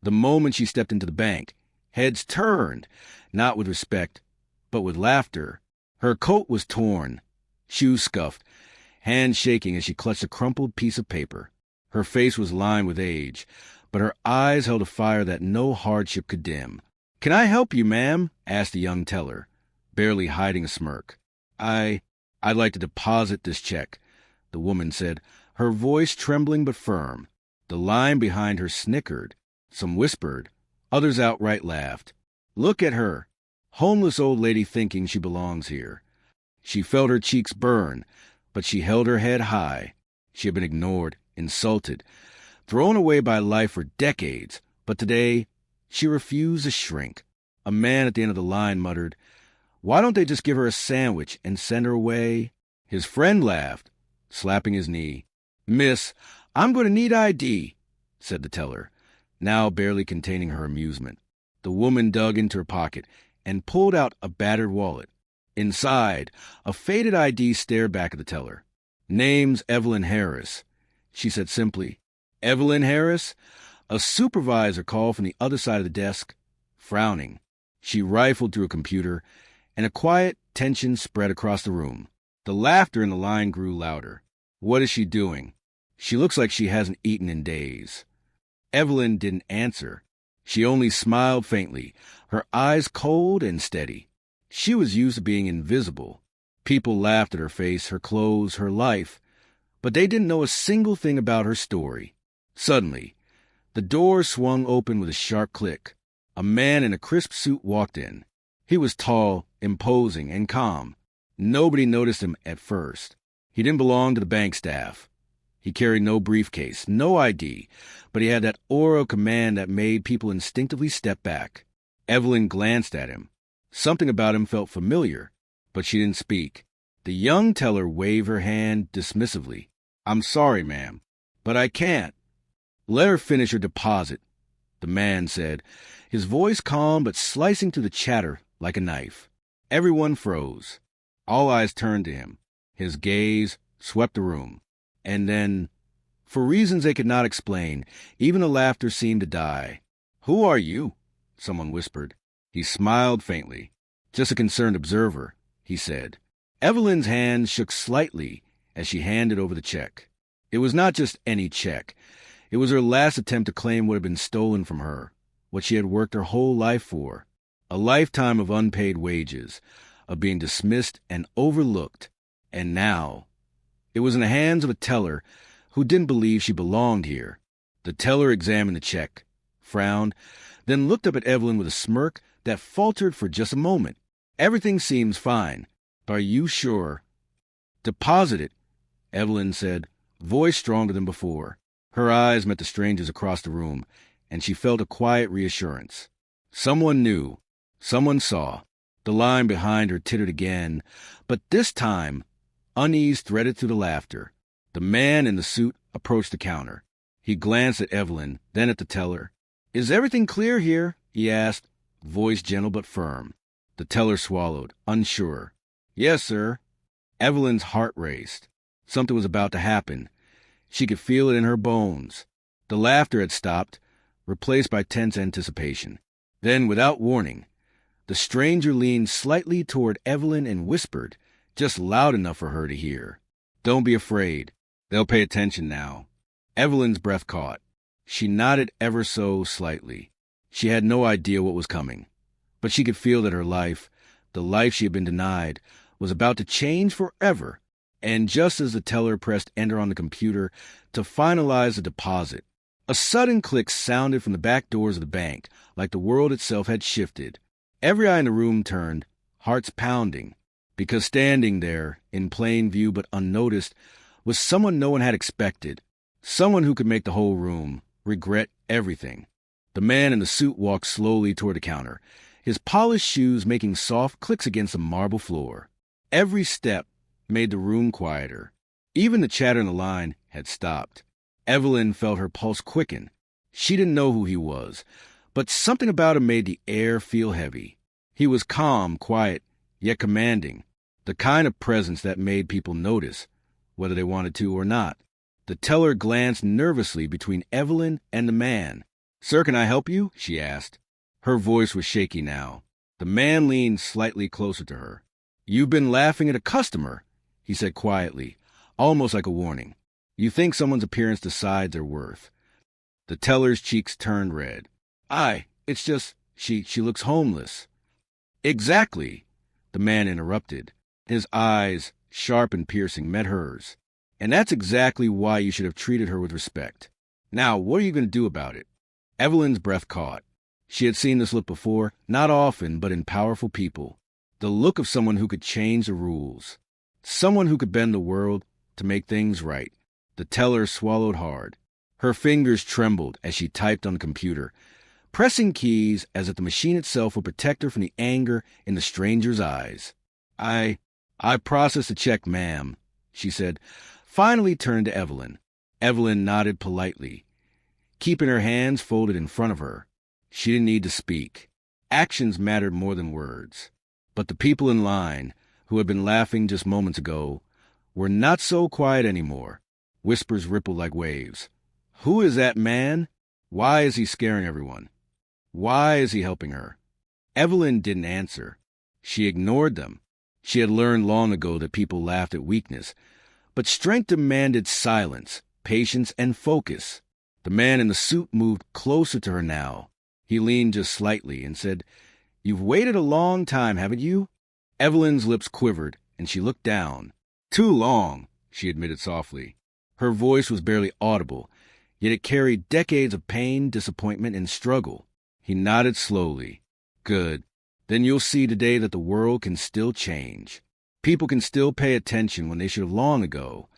The moment she stepped into the bank, heads turned, not with respect, but with laughter. Her coat was torn, shoes scuffed, hands shaking as she clutched a crumpled piece of paper. Her face was lined with age, but her eyes held a fire that no hardship could dim. "Can I help you, ma'am?" asked the young teller, barely hiding a smirk. I'd like to deposit this check," the woman said, her voice trembling but firm. The line behind her snickered. Some whispered. Others outright laughed. "Look at her. Homeless old lady thinking she belongs here." She felt her cheeks burn, but she held her head high. She had been ignored, insulted, thrown away by life for decades, but today she refused to shrink. A man at the end of the line muttered, "Why don't they just give her a sandwich and send her away?" His friend laughed, slapping his knee. "Miss, I'm going to need ID," said the teller, now barely containing her amusement. The woman dug into her pocket and pulled out a battered wallet. Inside, a faded ID stared back at the teller. "Name's Evelyn Harris," she said simply. "Evelyn Harris?" A supervisor called from the other side of the desk. Frowning, she rifled through a computer, and a quiet tension spread across the room. The laughter in the line grew louder. "What is she doing? She looks like she hasn't eaten in days." Evelyn didn't answer. She only smiled faintly, her eyes cold and steady. She was used to being invisible. People laughed at her face, her clothes, her life, but they didn't know a single thing about her story. Suddenly, the door swung open with a sharp click. A man in a crisp suit walked in. He was tall, imposing, and calm. Nobody noticed him at first. He didn't belong to the bank staff. He carried no briefcase, no ID, but he had that aura of command that made people instinctively step back. Evelyn glanced at him. Something about him felt familiar, but she didn't speak. The young teller waved her hand dismissively. "I'm sorry, ma'am, but I can't." "Let her finish her deposit," the man said, his voice calm but slicing through the chatter like a knife. Everyone froze. All eyes turned to him. His gaze swept the room. And then, for reasons they could not explain, even the laughter seemed to die. "Who are you?" someone whispered. He smiled faintly. "Just a concerned observer," he said. Evelyn's hand shook slightly as she handed over the check. It was not just any check. It was her last attempt to claim what had been stolen from her, what she had worked her whole life for. A lifetime of unpaid wages, of being dismissed and overlooked. And now, it was in the hands of a teller who didn't believe she belonged here. The teller examined the check, frowned, then looked up at Evelyn with a smirk that faltered for just a moment. "Everything seems fine. Are you sure?" "Deposit it," Evelyn said, voice stronger than before. Her eyes met the stranger's across the room, and she felt a quiet reassurance. Someone knew. Someone saw. The line behind her tittered again, but this time, unease threaded through the laughter. The man in the suit approached the counter. He glanced at Evelyn, then at the teller. "Is everything clear here?" he asked, voice gentle but firm. The teller swallowed, unsure. "Yes, sir." Evelyn's heart raced. Something was about to happen. She could feel it in her bones. The laughter had stopped, replaced by tense anticipation. Then, without warning, the stranger leaned slightly toward Evelyn and whispered, just loud enough for her to hear, "Don't be afraid. They'll pay attention now." Evelyn's breath caught. She nodded ever so slightly. She had no idea what was coming, but she could feel that her life, the life she had been denied, was about to change forever. And just as the teller pressed enter on the computer to finalize the deposit, a sudden click sounded from the back doors of the bank, like the world itself had shifted. Every eye in the room turned, hearts pounding, because standing there, in plain view but unnoticed, was someone no one had expected, someone who could make the whole room regret everything. The man in the suit walked slowly toward the counter, his polished shoes making soft clicks against the marble floor. Every step made the room quieter. Even the chatter in the line had stopped. Evelyn felt her pulse quicken. She didn't know who he was, but something about him made the air feel heavy. He was calm, quiet, yet commanding, the kind of presence that made people notice, whether they wanted to or not. The teller glanced nervously between Evelyn and the man. Sir, can I help you? She asked. Her voice was shaky now. The man leaned slightly closer to her. You've been laughing at a customer, he said quietly, almost like a warning. You think someone's appearance decides their worth. The teller's cheeks turned red. It's just, she looks homeless. Exactly, the man interrupted. His eyes, sharp and piercing, met hers. And that's exactly why you should have treated her with respect. Now, what are you going to do about it? Evelyn's breath caught. She had seen this look before, not often, but in powerful people. The look of someone who could change the rules. Someone who could bend the world to make things right. The teller swallowed hard. Her fingers trembled as she typed on the computer, pressing keys as if the machine itself would protect her from the anger in the stranger's eyes. I processed the check, ma'am, she said, finally turned to Evelyn. Evelyn nodded politely, keeping her hands folded in front of her. She didn't need to speak. Actions mattered more than words. But the people in line, who had been laughing just moments ago, were not so quiet anymore. Whispers rippled like waves. Who is that man? Why is he scaring everyone? Why is he helping her? Evelyn didn't answer. She ignored them. She had learned long ago that people laughed at weakness, but strength demanded silence, patience, and focus. The man in the suit moved closer to her now. He leaned just slightly and said, You've waited a long time, haven't you? Evelyn's lips quivered, and she looked down. Too long, she admitted softly. Her voice was barely audible, yet it carried decades of pain, disappointment, and struggle. He nodded slowly. Good. Then you'll see today that the world can still change. People can still pay attention when they should have long ago.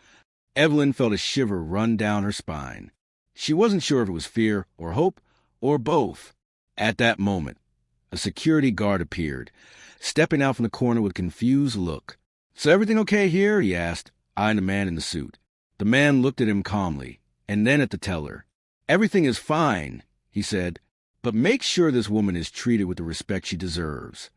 Evelyn felt a shiver run down her spine. She wasn't sure if it was fear or hope or both. At that moment, a security guard appeared, stepping out from the corner with a confused look. So everything okay here? He asked, eyeing the man in the suit. The man looked at him calmly, and then at the teller. Everything is fine, he said, but make sure this woman is treated with the respect she deserves.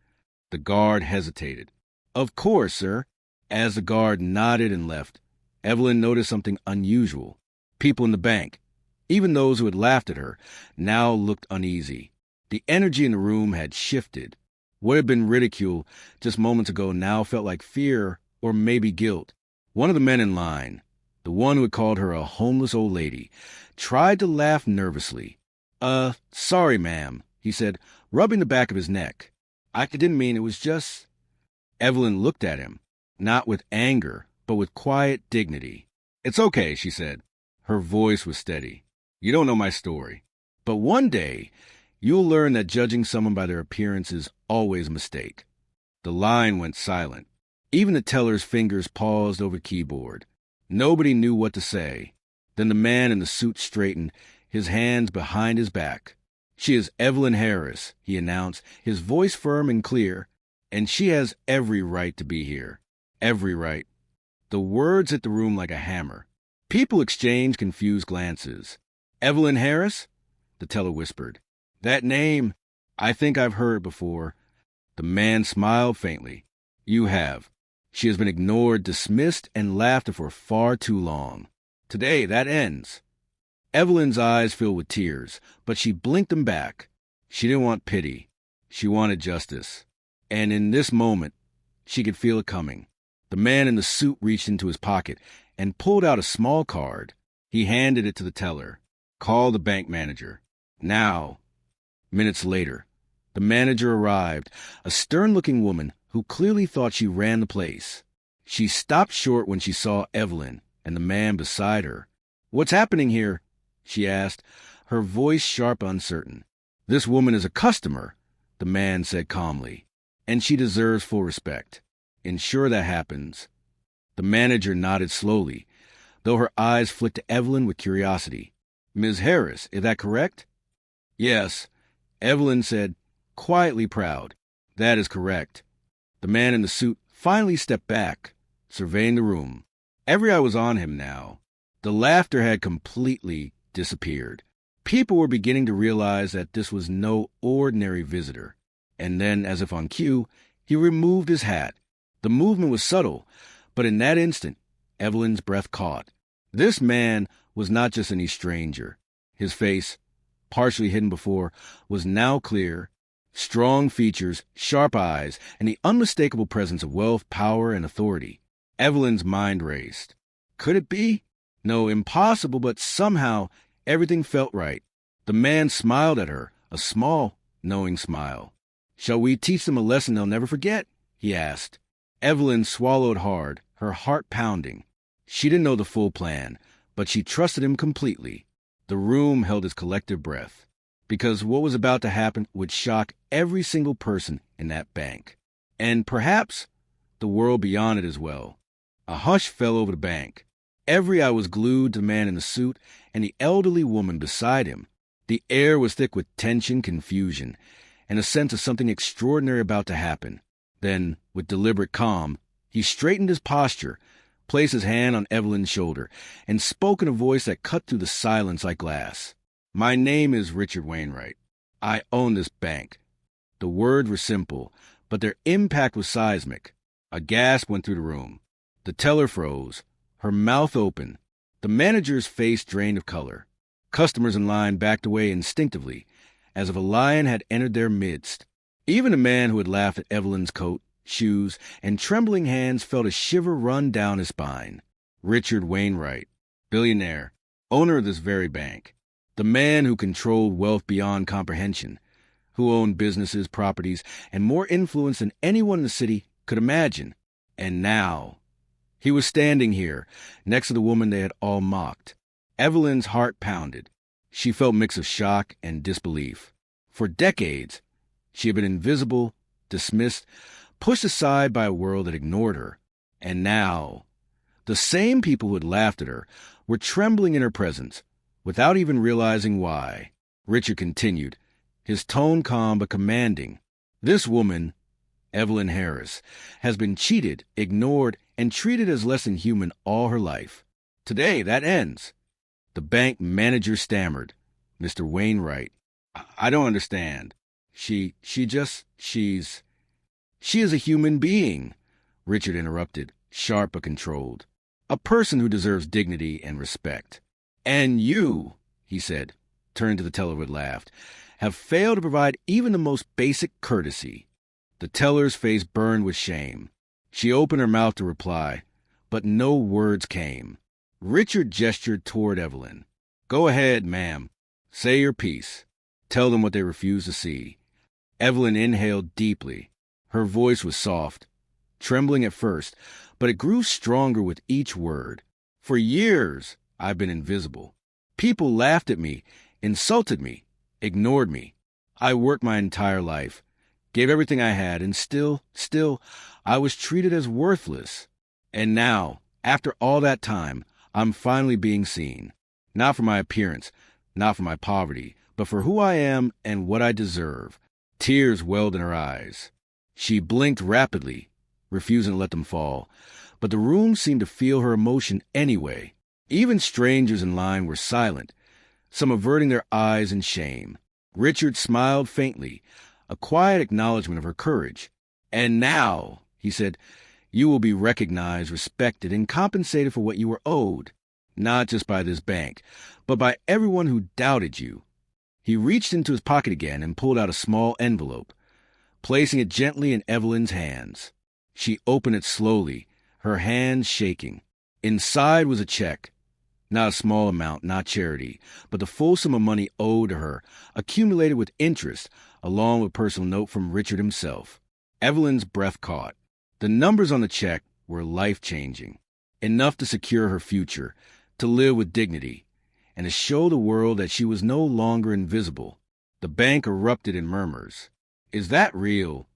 The guard hesitated. Of course, sir. As the guard nodded and left, Evelyn noticed something unusual. People in the bank, even those who had laughed at her, now looked uneasy. The energy in the room had shifted. What had been ridicule just moments ago now felt like fear or maybe guilt. One of the men in line, the one who had called her a homeless old lady, tried to laugh nervously. Sorry, ma'am, he said, rubbing the back of his neck. I didn't mean it was just... Evelyn looked at him, not with anger, but with quiet dignity. It's okay, she said. Her voice was steady. You don't know my story. But one day, you'll learn that judging someone by their appearance is always a mistake. The line went silent. Even the teller's fingers paused over the keyboard. Nobody knew what to say. Then the man in the suit straightened, his hands behind his back. She is Evelyn Harris, he announced, his voice firm and clear, and she has every right to be here. Every right. The words hit the room like a hammer. People exchanged confused glances. Evelyn Harris? The teller whispered. That name, I think I've heard before. The man smiled faintly. You have. She has been ignored, dismissed, and laughed at for far too long. Today, that ends. Evelyn's eyes filled with tears, but she blinked them back. She didn't want pity. She wanted justice. And in this moment, she could feel it coming. The man in the suit reached into his pocket and pulled out a small card. He handed it to the teller. Call the bank manager. Now. Minutes later, the manager arrived, a stern-looking woman who clearly thought she ran the place. She stopped short when she saw Evelyn and the man beside her. What's happening here? She asked, her voice sharp, uncertain. This woman is a customer, the man said calmly, and she deserves full respect. Ensure that happens. The manager nodded slowly, though her eyes flicked to Evelyn with curiosity. Ms. Harris, is that correct? Yes, Evelyn said, quietly proud. That is correct. The man in the suit finally stepped back, surveying the room. Every eye was on him now. The laughter had completely disappeared. People were beginning to realize that this was no ordinary visitor. And then, as if on cue, he removed his hat. The movement was subtle, but in that instant, Evelyn's breath caught. This man was not just any stranger. His face, partially hidden before, was now clear. Strong features, sharp eyes, and the unmistakable presence of wealth, power, and authority. Evelyn's mind raced. Could it be? No, impossible, but somehow everything felt right. The man smiled at her, a small, knowing smile. "Shall we teach them a lesson they'll never forget?" he asked. Evelyn swallowed hard, her heart pounding. She didn't know the full plan, but she trusted him completely. The room held its collective breath, because what was about to happen would shock every single person in that bank, and perhaps the world beyond it as well. A hush fell over the bank. Every eye was glued to the man in the suit and the elderly woman beside him. The air was thick with tension, confusion, and a sense of something extraordinary about to happen. Then, with deliberate calm, he straightened his posture, placed his hand on Evelyn's shoulder, and spoke in a voice that cut through the silence like glass. "My name is Richard Wainwright. I own this bank." The words were simple, but their impact was seismic. A gasp went through the room. The teller froze, her mouth open. The manager's face drained of color. Customers in line backed away instinctively, as if a lion had entered their midst. Even the man who had laughed at Evelyn's coat, shoes, and trembling hands felt a shiver run down his spine. Richard Wainwright, billionaire, owner of this very bank. The man who controlled wealth beyond comprehension, who owned businesses, properties, and more influence than anyone in the city could imagine. And now, he was standing here, next to the woman they had all mocked. Evelyn's heart pounded. She felt a mix of shock and disbelief. For decades, she had been invisible, dismissed, pushed aside by a world that ignored her. And now, the same people who had laughed at her were trembling in her presence, without even realizing why. Richard continued, his tone calm but commanding. "This woman, Evelyn Harris, has been cheated, ignored, and treated as less than human all her life. Today, that ends." The bank manager stammered. "Mr. Wainwright, I don't understand. She is a human being," Richard interrupted, sharp but controlled. "A person who deserves dignity and respect. And you," he said, turning to the teller who had laughed, "have failed to provide even the most basic courtesy." The teller's face burned with shame. She opened her mouth to reply, but no words came. Richard gestured toward Evelyn. "Go ahead, ma'am. Say your piece. Tell them what they refuse to see." Evelyn inhaled deeply. Her voice was soft, trembling at first, but it grew stronger with each word. "For years, I've been invisible. People laughed at me, insulted me, ignored me. I worked my entire life, gave everything I had, and still, I was treated as worthless. And now, after all that time, I'm finally being seen. Not for my appearance, not for my poverty, but for who I am and what I deserve." Tears welled in her eyes. She blinked rapidly, refusing to let them fall, but the room seemed to feel her emotion anyway. Even strangers in line were silent, some averting their eyes in shame. Richard smiled faintly, a quiet acknowledgement of her courage. "And now," he said, "you will be recognized, respected, and compensated for what you were owed, not just by this bank, but by everyone who doubted you." He reached into his pocket again and pulled out a small envelope, placing it gently in Evelyn's hands. She opened it slowly, her hands shaking. Inside was a check. Not a small amount, not charity, but the full sum of money owed to her, accumulated with interest, along with a personal note from Richard himself. Evelyn's breath caught. The numbers on the check were life-changing, enough to secure her future, to live with dignity, and to show the world that she was no longer invisible. The bank erupted in murmurs. "Is that real?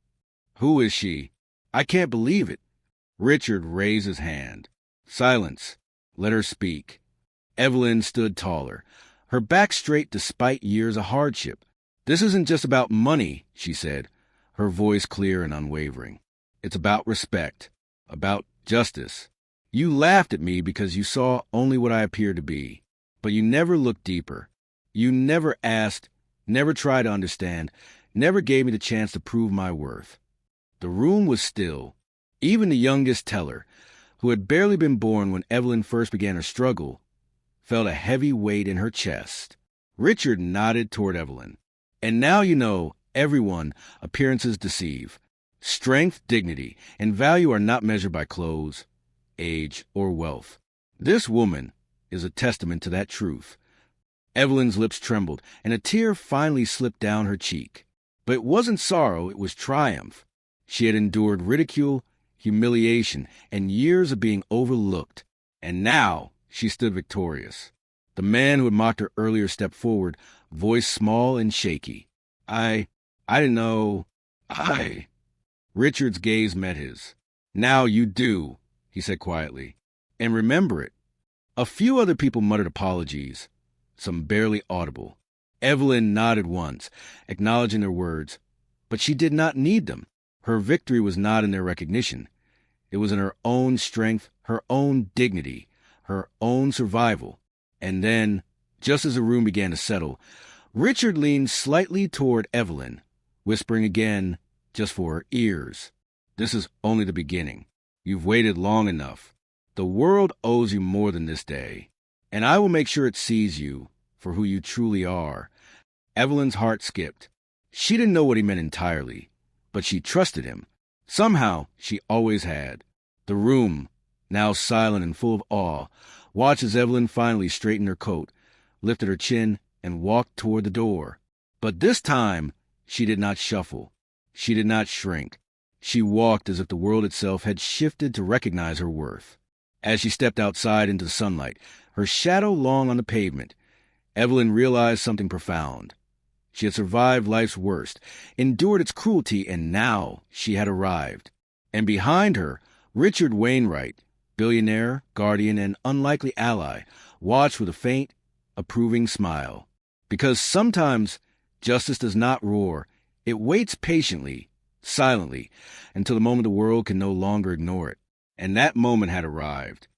Who is she? I can't believe it." Richard raised his hand. "Silence. Let her speak." Evelyn stood taller, her back straight despite years of hardship. "This isn't just about money," she said, her voice clear and unwavering. "It's about respect, about justice. You laughed at me because you saw only what I appeared to be, but you never looked deeper. You never asked, never tried to understand, never gave me the chance to prove my worth." The room was still. Even the youngest teller, who had barely been born when Evelyn first began her struggle, felt a heavy weight in her chest. Richard nodded toward Evelyn. And now you know, everyone, appearances deceive. Strength, dignity, and value are not measured by clothes, age, or wealth. This woman is a testament to that truth. Evelyn's lips trembled, and a tear finally slipped down her cheek. But it wasn't sorrow, it was triumph. She had endured ridicule, humiliation, and years of being overlooked. And now she stood victorious. The man who had mocked her earlier stepped forward, voice small and shaky. I didn't know. Richard's gaze met his. Now you do, he said quietly. And remember it. A few other people muttered apologies, some barely audible. Evelyn nodded once, acknowledging their words, but she did not need them. Her victory was not in their recognition. It was in her own strength, her own dignity, her own survival. And then, just as the room began to settle, Richard leaned slightly toward Evelyn, whispering again, just for her ears, "This is only the beginning. You've waited long enough. The world owes you more than this day, and I will make sure it sees you for who you truly are." Evelyn's heart skipped. She didn't know what he meant entirely, but she trusted him. Somehow, she always had. The room, now silent and full of awe, watched as Evelyn finally straightened her coat, lifted her chin, and walked toward the door. But this time, she did not shuffle. She did not shrink. She walked as if the world itself had shifted to recognize her worth. As she stepped outside into the sunlight, her shadow long on the pavement, Evelyn realized something profound. She had survived life's worst, endured its cruelty, and now she had arrived. And behind her, Richard Wainwright, billionaire, guardian, and unlikely ally, watched with a faint, approving smile. Because sometimes justice does not roar. It waits patiently, silently, until the moment the world can no longer ignore it. And that moment had arrived.